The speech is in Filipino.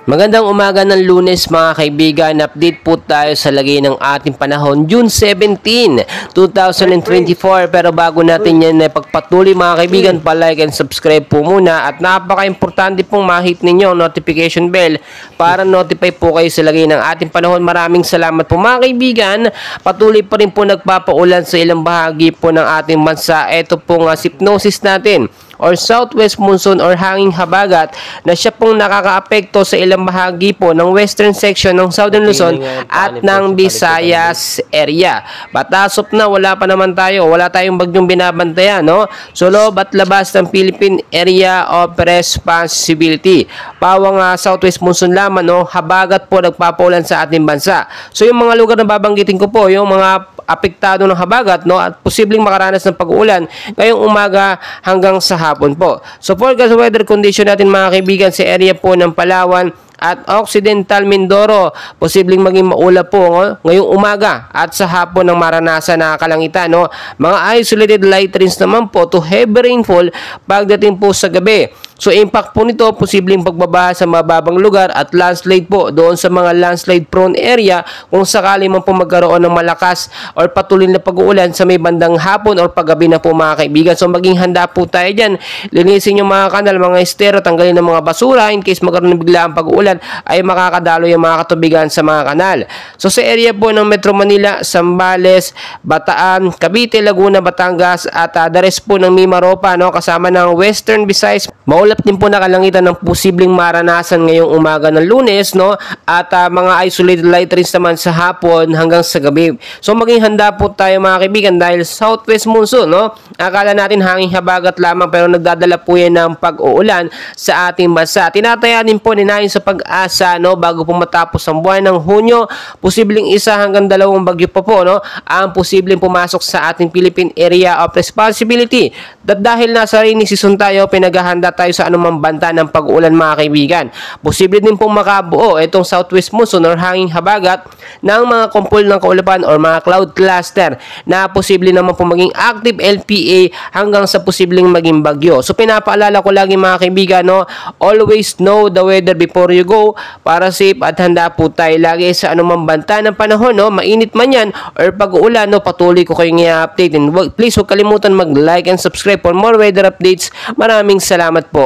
Magandang umaga ng Lunes mga kaibigan. Update po tayo sa lagay ng ating panahon June 17, 2024. Pero bago natin yan pagpatuloy mga kaibigan, pa-like and subscribe po muna. At napaka-importante pong ma-hit ninyo ang notification bell para notify po kayo sa lagay ng ating panahon. Maraming salamat po mga kaibigan. Patuloy pa rin po nagpapaulan sa ilang bahagi po ng ating bansa. Ito pong hypnosis natin or southwest monsoon or hanging habagat na siya pong nakakaapekto sa ilang bahagi po ng western section ng Southern Luzon at ng Visayas area. Batasop na, wala pa naman tayo. Wala tayong bagyong binabantayan, no? So, loob at labas ng Philippine Area of Responsibility. Pawang southwest monsoon lamang, no? Habagat po nagpapaulan sa ating bansa. So, yung mga lugar na babanggitin ko po, yung mga apektado ng habagat, no, at posibleng makaranas ng pag-uulan ngayong umaga hanggang sa hapon po. So forecast weather condition natin mga kaibigan sa area po ng Palawan at Occidental Mindoro, posibleng maging maulap po ngayong umaga at sa hapon ng maranasan na kalangitan, no. Mga isolated light rains naman po to heavy rainfall pagdating po sa gabi. So impact po nito, posibleng pagbabaha sa mababang lugar at landslide po doon sa mga landslide prone area kung sakali man po magkaroon ng malakas or patuloy na pag-uulan sa may bandang hapon or paggabi na po mga kaibigan. So maging handa po tayo dyan. Linisin yung mga kanal, mga estero, tanggalin ng mga basura in case magkaroon ng biglaang pag-uulan ay makakadalo yung mga katubigan sa mga kanal. So sa area po ng Metro Manila, Zambales, Bataan, Cavite, Laguna, Batangas at the rest po ng Mimaropa, no, kasama ng Western Visayas, maulap din po na kalangitan ng posibleng maranasan ngayong umaga ng Lunes, no, at mga isolated light rains naman sa hapon hanggang sa gabi. So maging handa po tayo mga kaibigan dahil southwest monsoon, no, akala natin hanging habagat lamang pero nagdadala po yan ng pag-uulan sa ating bansa. Tinatayanin po ni Nayon sa Pag-asa, no, bago po matapos ang buwan ng Hunyo, posibleng 1 hanggang 2 bagyo pa po, no, ang posibleng pumasok sa ating Philippine Area of Responsibility. Dahil nasa rainy season tayo, pinaghahanda tayo sa anumang banta ng pag-uulan mga kaibigan. Posible din pong makabuo itong southwest monsoon or hanging habagat ng mga kumpol ng kaulapan or mga cloud cluster na posible naman po maging active LPA hanggang sa posibleng maging bagyo. So pinapaalala ko lagi mga kaibigan, no, always know the weather before you go para safe at handa po tayo lagi sa anumang banta ng panahon, no, mainit man yan or pag-uulan, no, patuloy ko kayong i-update. And please huwag kalimutan mag-like and subscribe for more weather updates. Maraming salamat po.